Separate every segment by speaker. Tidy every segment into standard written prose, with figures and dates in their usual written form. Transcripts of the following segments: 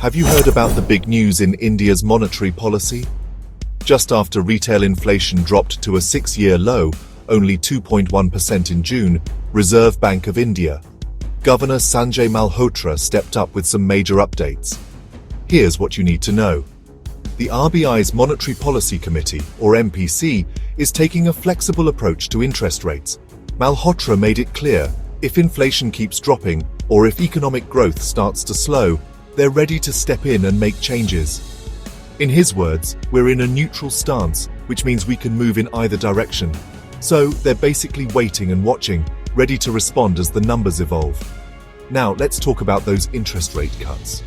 Speaker 1: Have you heard about the big news in India's monetary policy? Just after retail inflation dropped to a 6-year low, only 2.1% in June, Reserve Bank of India Governor Sanjay Malhotra stepped up with some major updates. Here's what you need to know. The RBI's Monetary Policy Committee, or MPC, is taking a flexible approach to interest rates. Malhotra made it clear, if inflation keeps dropping, or if economic growth starts to slow, they're ready to step in and make changes. In his words, we're in a neutral stance, which means we can move in either direction. So, they're basically waiting and watching, ready to respond as the numbers evolve. Now, let's talk about those interest rate cuts.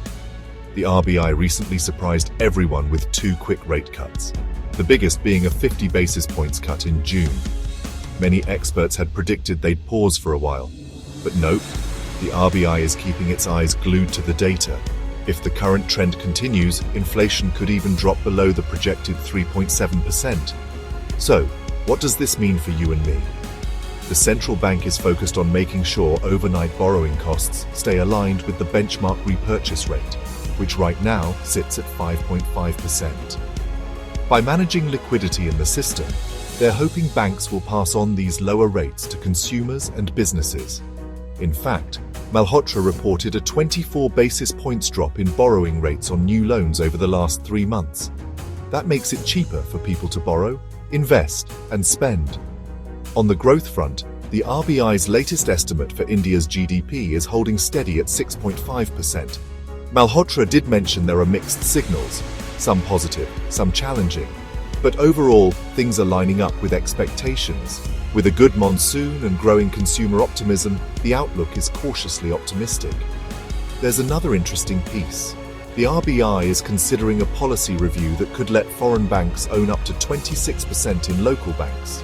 Speaker 1: The RBI recently surprised everyone with 2 quick rate cuts, the biggest being a 50 basis points cut in June. Many experts had predicted they'd pause for a while, but nope, the RBI is keeping its eyes glued to the data. If the current trend continues, inflation could even drop below the projected 3.7%. So, what does this mean for you and me? The central bank is focused on making sure overnight borrowing costs stay aligned with the benchmark repurchase rate, which right now sits at 5.5%. By managing liquidity in the system, they're hoping banks will pass on these lower rates to consumers and businesses. In fact, Malhotra reported a 24 basis points drop in borrowing rates on new loans over the last 3 months. That makes it cheaper for people to borrow, invest, and spend. On the growth front, the RBI's latest estimate for India's GDP is holding steady at 6.5%. Malhotra did mention there are mixed signals, some positive, some challenging. But overall, things are lining up with expectations. With a good monsoon and growing consumer optimism, the outlook is cautiously optimistic. There's another interesting piece. The RBI is considering a policy review that could let foreign banks own up to 26% in local banks.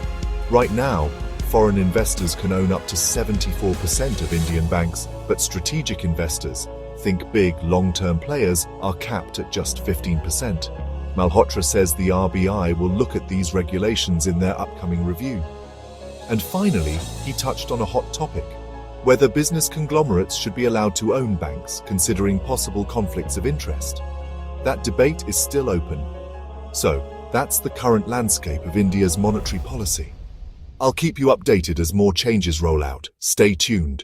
Speaker 1: Right now, foreign investors can own up to 74% of Indian banks, but strategic investors, think big, long-term players, are capped at just 15%. Malhotra says the RBI will look at these regulations in their upcoming review. And finally, he touched on a hot topic, whether business conglomerates should be allowed to own banks, considering possible conflicts of interest. That debate is still open. So, that's the current landscape of India's monetary policy. I'll keep you updated as more changes roll out. Stay tuned.